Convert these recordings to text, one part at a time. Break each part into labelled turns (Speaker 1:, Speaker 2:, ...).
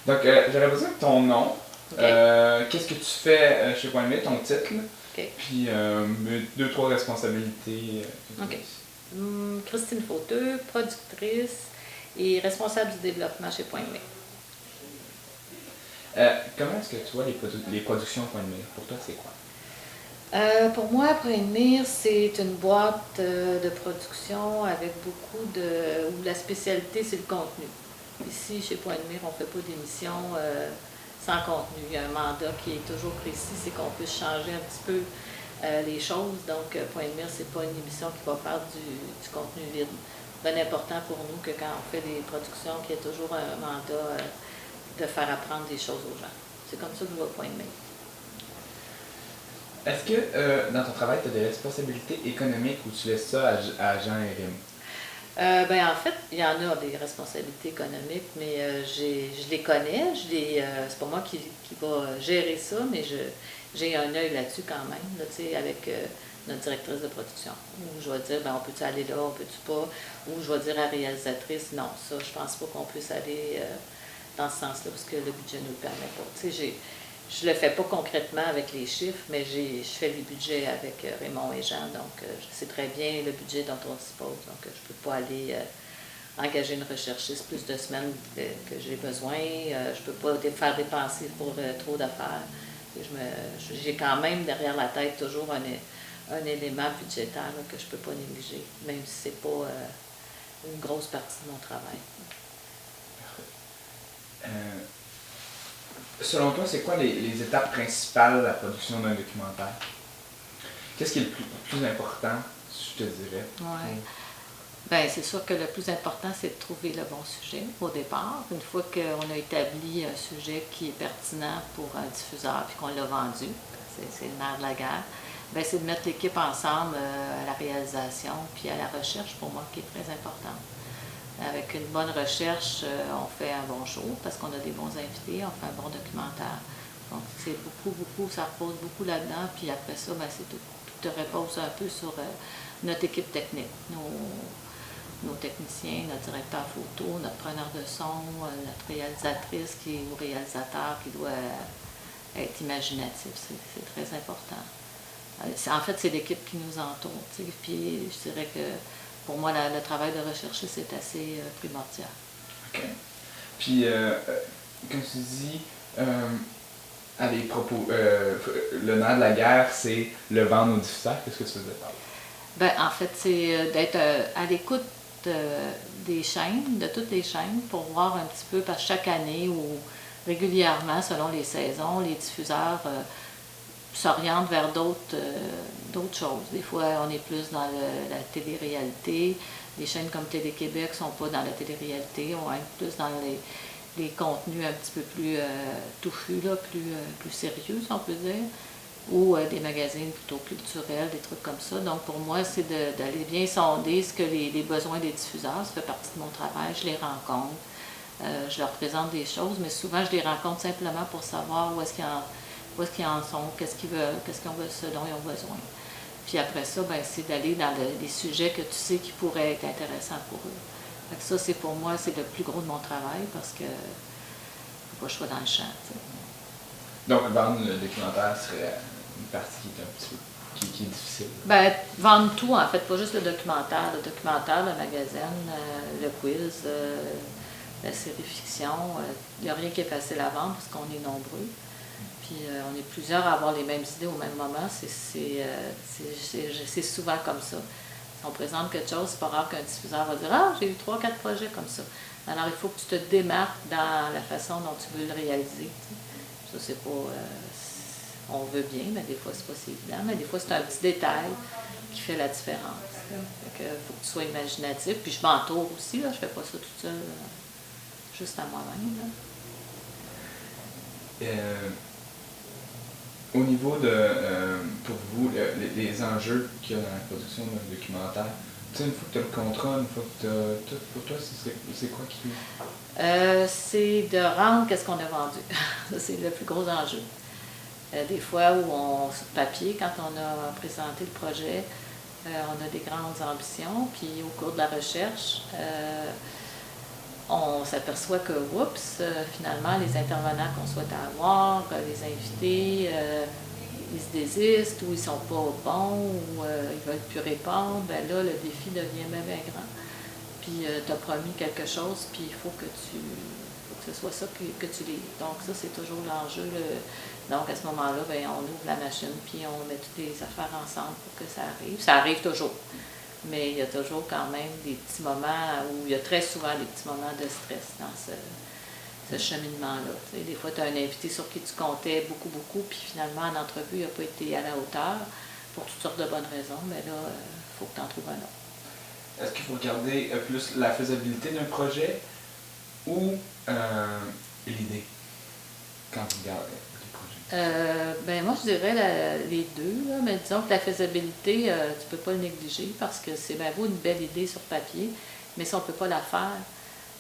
Speaker 1: Donc, j'aurais besoin de ton nom.
Speaker 2: OK.
Speaker 1: Qu'est-ce que tu fais chez Point de Vue, ton titre,
Speaker 2: OK.
Speaker 1: puis deux, trois responsabilités.
Speaker 2: OK. Christine Fauteux, productrice et responsable du développement chez Point de Vue.
Speaker 1: Comment est-ce que tu vois les productions Point de Vue? Pour toi, c'est quoi?
Speaker 2: Pour moi, Point-de-Mire, c'est une boîte de production avec beaucoup de... où la spécialité, c'est le contenu. Ici, chez Point-de-Mire, on ne fait pas d'émission sans contenu. Il y a un mandat qui est toujours précis, c'est qu'on puisse changer un petit peu les choses. Donc, Point-de-Mire, c'est pas une émission qui va faire du contenu vide. Bien important pour nous que quand on fait des productions, qu'il y ait toujours un mandat de faire apprendre des choses aux gens. C'est comme ça que je vois Point-de-Mire.
Speaker 1: Est-ce que dans ton travail, tu as des responsabilités économiques ou tu laisses ça à Jean et Rim?
Speaker 2: Ben, en fait, il y en a des responsabilités économiques, mais je les connais. C'est pas moi qui va gérer ça, mais j'ai un œil là-dessus quand même, là, avec notre directrice de production. Où je vais dire, ben, on peut-tu aller là, on peut-tu pas. Ou je vais dire à la réalisatrice, non, ça, je pense pas qu'on puisse aller dans ce sens-là, parce que le budget ne nous le permet pas. Je le fais pas concrètement avec les chiffres, mais je fais les budgets avec Raymond et Jean, donc je sais très bien le budget dont on dispose. Donc je ne peux pas aller engager une recherchiste plus de semaines que j'ai besoin. Je ne peux pas faire dépenser pour trop d'affaires. J'ai quand même derrière la tête toujours un élément budgétaire là, que je ne peux pas négliger, même si ce n'est pas une grosse partie de mon travail.
Speaker 1: Selon toi, c'est quoi les étapes principales de la production d'un documentaire? Qu'est-ce qui est le plus important, je te dirais?
Speaker 2: Ouais. Bien, c'est sûr que le plus important, c'est de trouver le bon sujet au départ. Une fois qu'on a établi un sujet qui est pertinent pour un diffuseur puis qu'on l'a vendu, c'est le nerf de la guerre, bien, c'est de mettre l'équipe ensemble à la réalisation puis à la recherche, pour moi, qui est très important. Avec une bonne recherche, on fait un bon show parce qu'on a des bons invités, on fait un bon documentaire. Donc, c'est beaucoup, ça repose beaucoup là-dedans. Puis après ça, ben, c'est tout repose un peu sur notre équipe technique, nos techniciens, notre directeur photo, notre preneur de son, notre réalisatrice ou réalisateur qui doit être imaginatif. C'est très important. En fait, c'est l'équipe qui nous entoure. Puis je dirais que pour moi, le travail de recherchiste c'est assez primordial.
Speaker 1: OK. Puis, comme tu dis, le nerf de la guerre, c'est le vendre aux diffuseurs. Qu'est-ce que tu veux dire par là?
Speaker 2: Ben, en fait, c'est d'être à l'écoute des chaînes, de toutes les chaînes, pour voir un petit peu, parce que chaque année ou régulièrement, selon les saisons, les diffuseurs s'orientent vers d'autres choses. Des fois, on est plus dans la télé-réalité. Les chaînes comme Télé-Québec ne sont pas dans la télé-réalité, on est plus dans les contenus un petit peu plus touffus, là, plus sérieux, si on peut dire, ou des magazines plutôt culturels, des trucs comme ça. Donc, pour moi, c'est d'aller bien sonder ce que les besoins des diffuseurs, ça fait partie de mon travail, je les rencontre. Je leur présente des choses, mais souvent, je les rencontre simplement pour savoir où est-ce qu'ils en sont, qu'est-ce qu'ils veulent, ce dont ils ont besoin. Puis après ça, ben, c'est d'aller dans les sujets que tu sais qui pourraient être intéressants pour eux. Fait que ça, c'est pour moi, c'est le plus gros de mon travail parce que faut pas que je sois dans le champ. T'sais.
Speaker 1: Donc, vendre le documentaire serait une partie qui est un petit peu qui est difficile.
Speaker 2: Ben, vendre tout, en fait, pas juste le documentaire, le magazine, le quiz, la série fiction. Il n'y a rien qui est facile à vendre parce qu'on est nombreux. Puis on est plusieurs à avoir les mêmes idées au même moment. C'est souvent comme ça. Si on présente quelque chose, c'est pas rare qu'un diffuseur va dire « Ah, j'ai eu 3-4 projets comme ça ». Alors, il faut que tu te démarques dans la façon dont tu veux le réaliser. Ça, c'est pas... on veut bien, mais des fois, c'est pas si évident. Mais des fois, c'est un petit détail qui fait la différence. Fait que faut que tu sois imaginatif. Puis je m'entoure aussi, là. Je fais pas ça toute seule, juste à moi-même, là.
Speaker 1: Au niveau de, pour vous, les enjeux qu'il y a dans la production d'un documentaire, tu sais, une fois que tu as le contrat, une fois que tu as tout, pour toi, c'est quoi qui...
Speaker 2: c'est de rendre qu'est-ce qu'on a vendu. C'est le plus gros enjeu. Des fois où sur papier, quand on a présenté le projet, on a des grandes ambitions, puis au cours de la recherche, on s'aperçoit que, oups, finalement, les intervenants qu'on souhaite avoir, les invités, ils se désistent ou ils sont pas bons ou ils veulent plus répondre, ben là, le défi devient même grand. Puis tu as promis quelque chose, puis il faut que ce soit ça que tu lis. Donc ça, c'est toujours l'enjeu. Donc à ce moment-là, ben, on ouvre la machine, puis on met toutes les affaires ensemble pour que ça arrive. Ça arrive toujours. Mais il y a toujours quand même des petits moments où il y a très souvent des petits moments de stress dans ce cheminement-là. Tu sais, des fois, tu as un invité sur qui tu comptais beaucoup, puis finalement, en entrevue, il n'a pas été à la hauteur pour toutes sortes de bonnes raisons, mais là, il faut que tu en trouves un autre.
Speaker 1: Est-ce qu'il faut regarder plus la faisabilité d'un projet ou l'idée quand vous regardez les projets?
Speaker 2: Ben moi, je dirais les deux, là, mais disons que la faisabilité, tu ne peux pas le négliger parce que c'est bien beau une belle idée sur papier, mais si on ne peut pas la faire,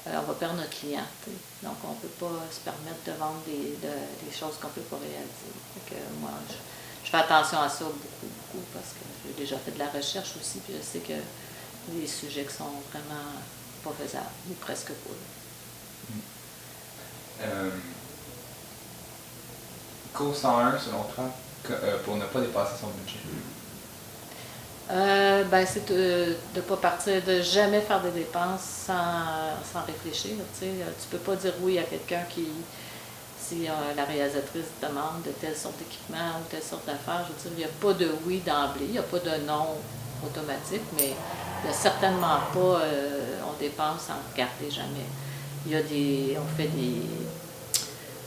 Speaker 2: on va perdre notre client. T'sais. Donc, on ne peut pas se permettre de vendre des choses qu'on ne peut pas réaliser. Donc, moi, je fais attention à ça beaucoup, parce que j'ai déjà fait de la recherche aussi, puis je sais que des sujets qui sont vraiment pas faisables, ou presque pas.
Speaker 1: Cause 101, selon toi, pour ne pas dépasser son budget?
Speaker 2: Ben, c'est de ne pas partir, de jamais faire des dépenses sans réfléchir. Tu peux pas dire oui à quelqu'un si la réalisatrice demande de telle sorte d'équipement ou telle sorte d'affaires, je veux dire, il n'y a pas de oui d'emblée, il n'y a pas de non automatique, mais il n'y a certainement pas, on dépense sans regarder jamais.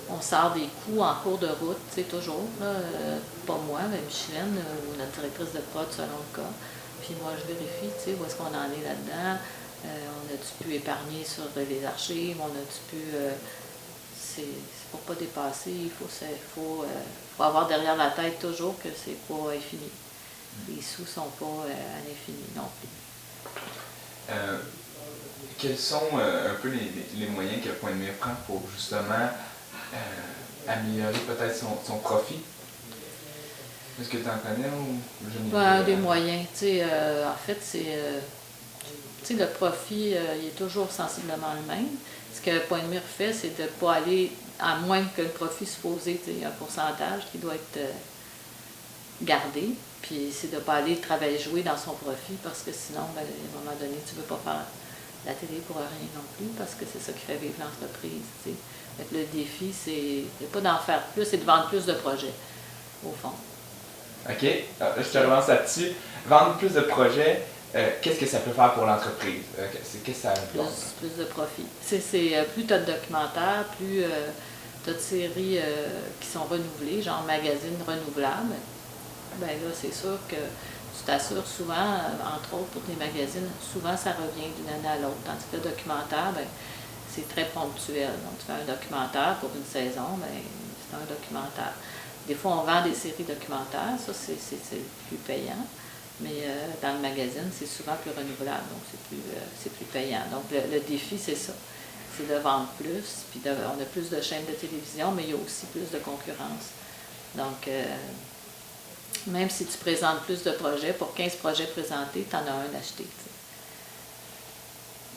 Speaker 2: On sort des coûts en cours de route, tu sais, toujours, là, pas moi, mais Micheline, ou notre directrice de prod selon le cas. Puis moi, je vérifie, tu sais, où est-ce qu'on en est là-dedans. On a-tu pu épargner sur les archives, on a-tu pu... c'est pour pas dépasser, il faut avoir derrière la tête toujours que c'est pas infini. Les sous sont pas à l'infini non plus.
Speaker 1: Quels sont un peu les moyens que Point de Mire prend pour justement améliorer peut-être son profit? Est-ce que tu en connais ou je n'ai
Speaker 2: Ben, des moyens. En fait, le profit, il est toujours sensiblement le même. Ce que Point de Mire fait, c'est de ne pas aller, à moins que le profit supposé, il y a un pourcentage qui doit être gardé, puis c'est de ne pas aller travailler jouer dans son profit, parce que sinon, ben, à un moment donné, tu ne veux pas faire la télé pour rien non plus, parce que c'est ça qui fait vivre l'entreprise. Le défi, c'est pas d'en faire plus, c'est de vendre plus de projets, au fond.
Speaker 1: OK. Je te relance là-dessus. Vendre plus de projets, qu'est-ce que ça peut faire pour l'entreprise? Qu'est-ce que ça implique?
Speaker 2: Plus de profit. Plus tu as de documentaires, plus tu as de séries qui sont renouvelées, genre magazines renouvelables. Ben là, c'est sûr que tu t'assures souvent, entre autres pour tes magazines, souvent ça revient d'une année à l'autre. Tandis que le documentaire, ben, c'est très ponctuel. Donc, tu fais un documentaire pour une saison, ben, c'est un documentaire. Des fois, on vend des séries documentaires, ça, c'est plus payant. Mais dans le magazine, c'est souvent plus renouvelable, donc c'est plus payant. Donc, le défi, c'est ça. C'est de vendre plus, puis on a plus de chaînes de télévision, mais il y a aussi plus de concurrence. Donc, même si tu présentes plus de projets, pour 15 projets présentés, tu en as un acheté. T'sais.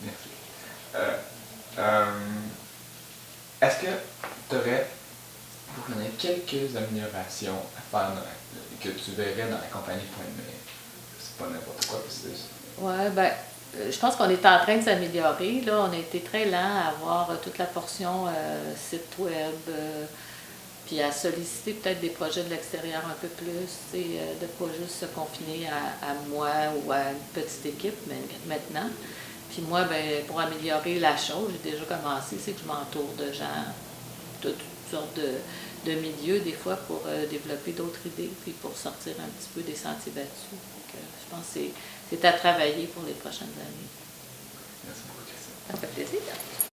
Speaker 1: Merci. Est-ce que tu aurais, pour qu'on ait quelques améliorations à faire que tu verrais dans la compagnie Point de Mire? C'est pas n'importe quoi,
Speaker 2: Oui, ben, je pense qu'on est en train de s'améliorer. Là, on a été très lent à avoir toute la portion site web, puis à solliciter peut-être des projets de l'extérieur un peu plus, de ne pas juste se confiner à moi ou à une petite équipe mais maintenant. Puis moi, ben, pour améliorer la chose, j'ai déjà commencé, c'est que je m'entoure de gens de toutes sortes de milieux, des fois, pour développer d'autres idées, puis pour sortir un petit peu des sentiers battus. Donc, je pense que c'est à travailler pour les prochaines années.
Speaker 1: Merci beaucoup, Christine.
Speaker 2: Ça fait plaisir.